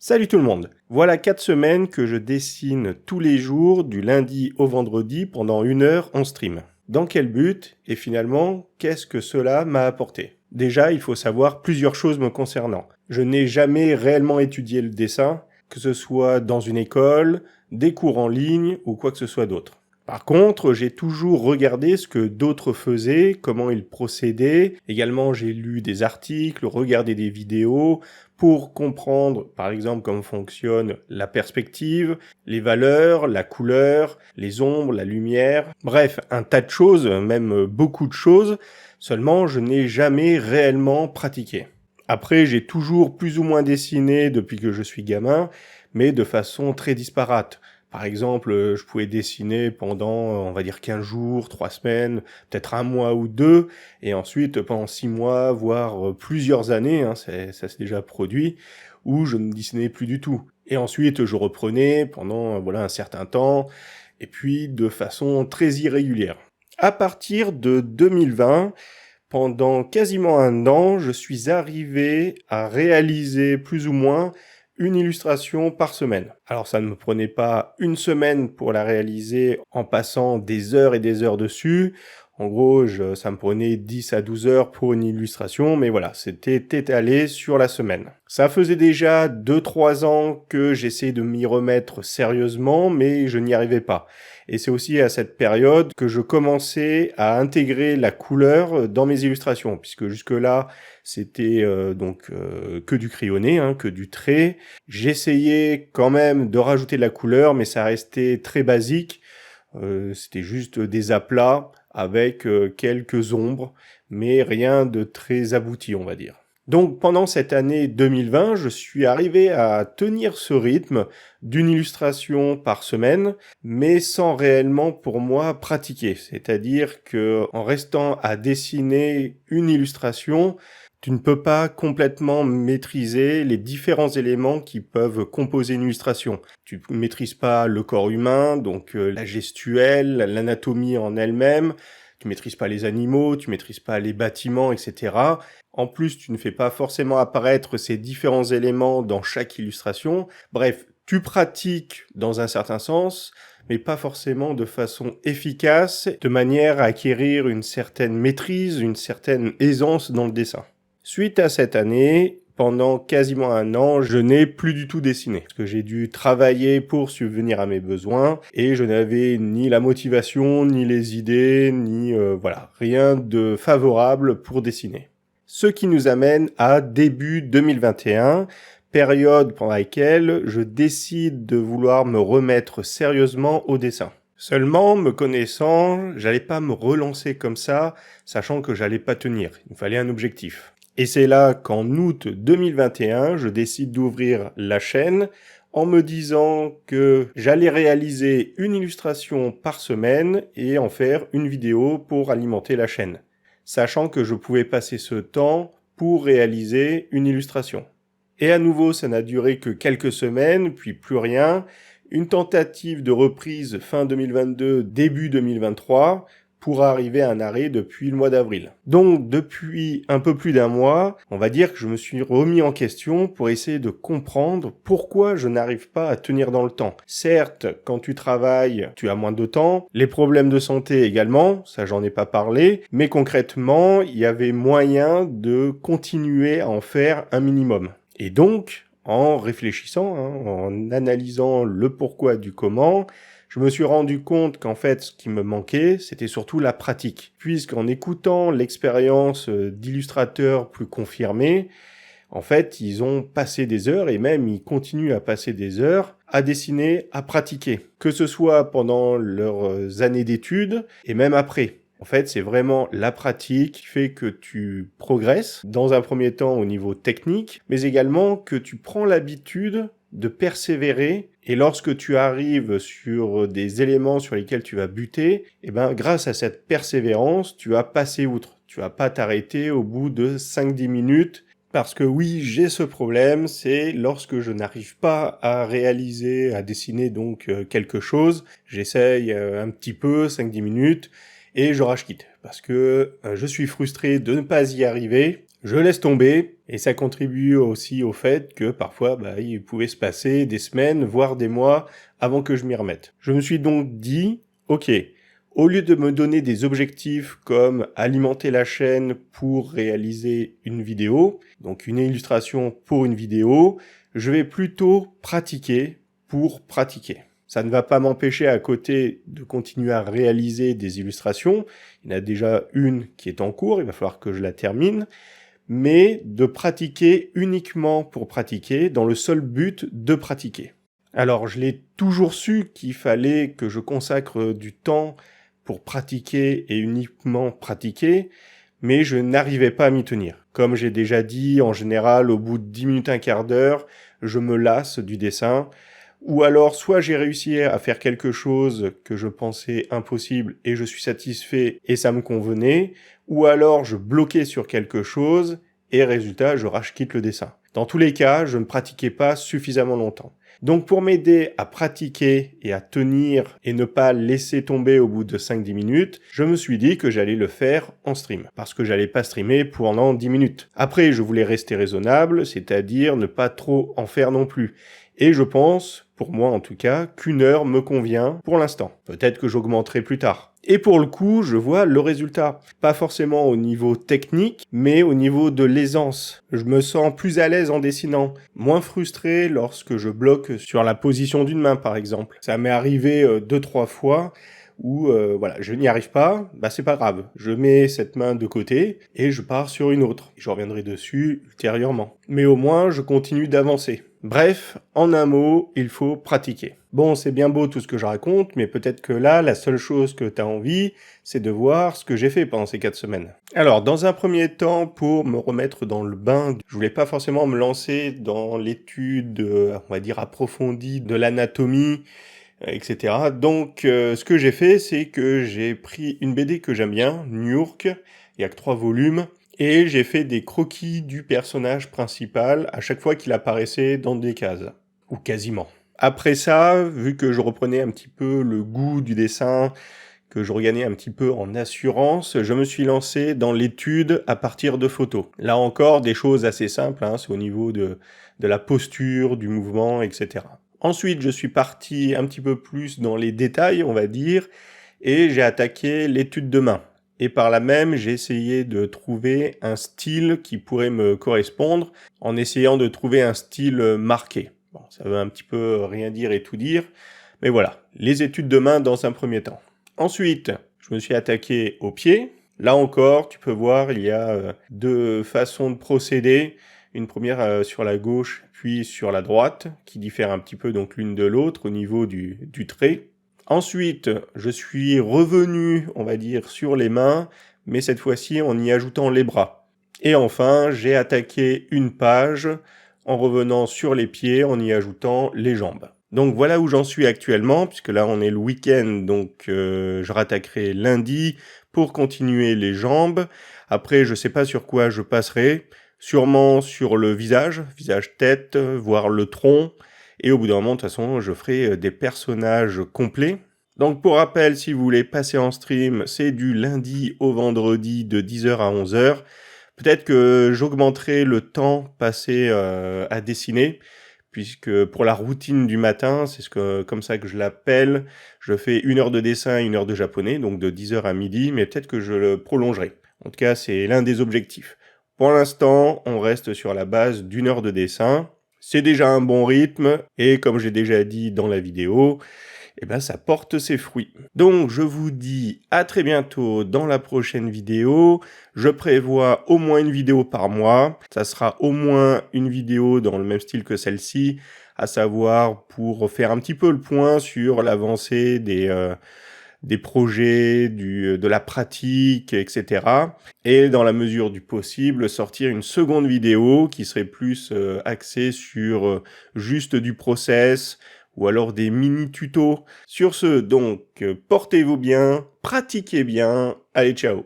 Salut tout le monde. Voilà 4 semaines que je dessine tous les jours du lundi au vendredi pendant 1 heure en stream. Dans quel but et finalement qu'est-ce que cela m'a apporté? Déjà, il faut savoir plusieurs choses me concernant. Je n'ai jamais réellement étudié le dessin, que ce soit dans une école, des cours en ligne ou quoi que ce soit d'autre. Par contre, j'ai toujours regardé ce que d'autres faisaient, comment ils procédaient. Également, j'ai lu des articles, regardé des vidéos pour comprendre, par exemple, comment fonctionne la perspective, les valeurs, la couleur, les ombres, la lumière. Bref, un tas de choses, même beaucoup de choses. Seulement, je n'ai jamais réellement pratiqué. Après, j'ai toujours plus ou moins dessiné depuis que je suis gamin, mais de façon très disparate. Par exemple, je pouvais dessiner pendant, on va dire 15 jours, 3 semaines, peut-être 1 mois ou 2, et ensuite pendant 6 mois, voire plusieurs années, ça s'est déjà produit, où je ne dessinais plus du tout. Et ensuite, je reprenais pendant un certain temps, et puis de façon très irrégulière. À partir de 2020, pendant quasiment 1 an, je suis arrivé à réaliser plus ou moins une illustration par semaine. Alors ça ne me prenait pas 1 semaine pour la réaliser en passant des heures et des heures dessus. En gros, ça me prenait 10 à 12 heures pour une illustration, mais voilà, c'était étalé sur la semaine. Ça faisait déjà 2-3 ans que j'essayais de m'y remettre sérieusement, mais je n'y arrivais pas. Et c'est aussi à cette période que je commençais à intégrer la couleur dans mes illustrations, puisque jusque-là, c'était que du crayonné, que du trait. J'essayais quand même de rajouter de la couleur, mais ça restait très basique. C'était juste des aplats avec quelques ombres, mais rien de très abouti, on va dire. Donc pendant cette année 2020, je suis arrivé à tenir ce rythme d'une illustration par semaine, mais sans réellement pour moi pratiquer. C'est-à-dire que en restant à dessiner une illustration, tu ne peux pas complètement maîtriser les différents éléments qui peuvent composer une illustration. Tu ne maîtrises pas le corps humain, donc la gestuelle, l'anatomie en elle-même, tu maîtrises pas les animaux, tu maîtrises pas les bâtiments, etc. En plus, tu ne fais pas forcément apparaître ces différents éléments dans chaque illustration. Bref, tu pratiques dans un certain sens, mais pas forcément de façon efficace, de manière à acquérir une certaine maîtrise, une certaine aisance dans le dessin. Suite à cette année, pendant quasiment 1 an, je n'ai plus du tout dessiné. Parce que j'ai dû travailler pour subvenir à mes besoins et je n'avais ni la motivation, ni les idées, ni rien de favorable pour dessiner. Ce qui nous amène à début 2021, période pendant laquelle je décide de vouloir me remettre sérieusement au dessin. Seulement, me connaissant, j'allais pas me relancer comme ça, sachant que j'allais pas tenir. Il me fallait un objectif. Et c'est là qu'en août 2021, je décide d'ouvrir la chaîne en me disant que j'allais réaliser une illustration par semaine et en faire une vidéo pour alimenter la chaîne, sachant que je pouvais passer ce temps pour réaliser une illustration. Et à nouveau, ça n'a duré que quelques semaines, puis plus rien. Une tentative de reprise fin 2022, début 2023, pour arriver à un arrêt depuis le mois d'avril. Donc, depuis un peu plus d'1 mois, on va dire que je me suis remis en question pour essayer de comprendre pourquoi je n'arrive pas à tenir dans le temps. Certes, quand tu travailles, tu as moins de temps, les problèmes de santé également, ça j'en ai pas parlé, mais concrètement, il y avait moyen de continuer à en faire un minimum. Et donc, en réfléchissant, en analysant le pourquoi du comment, je me suis rendu compte qu'en fait, ce qui me manquait, c'était surtout la pratique. Puisqu'en écoutant l'expérience d'illustrateurs plus confirmés, en fait, ils ont passé des heures, et même ils continuent à passer des heures, à dessiner, à pratiquer. Que ce soit pendant leurs années d'études, et même après. En fait, c'est vraiment la pratique qui fait que tu progresses, dans un premier temps au niveau technique, mais également que tu prends l'habitude de persévérer, et lorsque tu arrives sur des éléments sur lesquels tu vas buter, grâce à cette persévérance, tu vas passer outre. Tu vas pas t'arrêter au bout de 5-10 minutes, parce que oui, j'ai ce problème, c'est lorsque je n'arrive pas à réaliser, à dessiner donc quelque chose, j'essaye un petit peu, 5-10 minutes, et je rage quitte, parce que je suis frustré de ne pas y arriver, Je laisse tomber, et ça contribue aussi au fait que parfois, il pouvait se passer des semaines, voire des mois, avant que je m'y remette. Je me suis donc dit, ok, au lieu de me donner des objectifs comme alimenter la chaîne pour réaliser une vidéo, donc une illustration pour une vidéo, je vais plutôt pratiquer pour pratiquer. Ça ne va pas m'empêcher à côté de continuer à réaliser des illustrations. Il y en a déjà une qui est en cours, il va falloir que je la termine, mais de pratiquer uniquement pour pratiquer, dans le seul but de pratiquer. Alors, je l'ai toujours su qu'il fallait que je consacre du temps pour pratiquer et uniquement pratiquer, mais je n'arrivais pas à m'y tenir. Comme j'ai déjà dit, en général, au bout de 10 minutes, un quart d'heure, je me lasse du dessin, ou alors soit j'ai réussi à faire quelque chose que je pensais impossible et je suis satisfait et ça me convenait, ou alors je bloquais sur quelque chose et résultat, je quitte le dessin. Dans tous les cas, je ne pratiquais pas suffisamment longtemps. Donc pour m'aider à pratiquer et à tenir et ne pas laisser tomber au bout de 5-10 minutes, je me suis dit que j'allais le faire en stream. Parce que j'allais pas streamer pendant 10 minutes. Après, je voulais rester raisonnable, c'est-à-dire ne pas trop en faire non plus. Et je pense, pour moi en tout cas, qu'1 heure me convient pour l'instant. Peut-être que j'augmenterai plus tard. Et pour le coup, je vois le résultat. Pas forcément au niveau technique, mais au niveau de l'aisance. Je me sens plus à l'aise en dessinant, moins frustré lorsque je bloque sur la position d'une main par exemple. Ça m'est arrivé 2-3 fois où je n'y arrive pas, c'est pas grave. Je mets cette main de côté et je pars sur une autre. Je reviendrai dessus ultérieurement. Mais au moins, je continue d'avancer. Bref, en un mot, il faut pratiquer. Bon, c'est bien beau tout ce que je raconte, mais peut-être que là, la seule chose que tu as envie, c'est de voir ce que j'ai fait pendant ces 4 semaines. Alors, dans un premier temps, pour me remettre dans le bain, je voulais pas forcément me lancer dans l'étude, on va dire, approfondie de l'anatomie, etc. Donc, ce que j'ai fait, c'est que j'ai pris une BD que j'aime bien, New-York, il y a que 3 volumes, et j'ai fait des croquis du personnage principal à chaque fois qu'il apparaissait dans des cases, ou quasiment. Après ça, vu que je reprenais un petit peu le goût du dessin, que je regagnais un petit peu en assurance, je me suis lancé dans l'étude à partir de photos. Là encore, des choses assez simples, c'est au niveau de la posture, du mouvement, etc. Ensuite, je suis parti un petit peu plus dans les détails, on va dire, et j'ai attaqué l'étude de main. Et par là même, j'ai essayé de trouver un style qui pourrait me correspondre, en essayant de trouver un style marqué. Bon, ça veut un petit peu rien dire et tout dire, mais voilà, les études de main dans un premier temps. Ensuite, je me suis attaqué aux pieds. Là encore, tu peux voir, il y a 2 façons de procéder. Une première sur la gauche, puis sur la droite, qui diffèrent un petit peu donc l'une de l'autre au niveau du trait. Ensuite, je suis revenu, on va dire, sur les mains, mais cette fois-ci en y ajoutant les bras. Et enfin, j'ai attaqué une page en revenant sur les pieds, en y ajoutant les jambes. Donc voilà où j'en suis actuellement, puisque là on est le week-end, donc je rattaquerai lundi pour continuer les jambes. Après, je sais pas sur quoi je passerai, sûrement sur le visage-tête, voire le tronc. Et au bout d'un moment, de toute façon, je ferai des personnages complets. Donc pour rappel, si vous voulez passer en stream, c'est du lundi au vendredi de 10h à 11h. Peut-être que j'augmenterai le temps passé à dessiner, puisque pour la routine du matin, c'est comme ça que je l'appelle, je fais 1 heure de dessin et 1 heure de japonais, donc de 10h à midi, mais peut-être que je le prolongerai. En tout cas, c'est l'un des objectifs. Pour l'instant, on reste sur la base d'1 heure de dessin. C'est déjà un bon rythme, et comme j'ai déjà dit dans la vidéo, ça porte ses fruits. Donc je vous dis à très bientôt dans la prochaine vidéo. Je prévois au moins une vidéo par mois. Ça sera au moins une vidéo dans le même style que celle-ci, à savoir pour faire un petit peu le point sur l'avancée des projets, de la pratique, etc. Et dans la mesure du possible, sortir une seconde vidéo qui serait plus axée sur juste du process, ou alors des mini-tutos. Sur ce, donc, portez-vous bien, pratiquez bien, allez, ciao!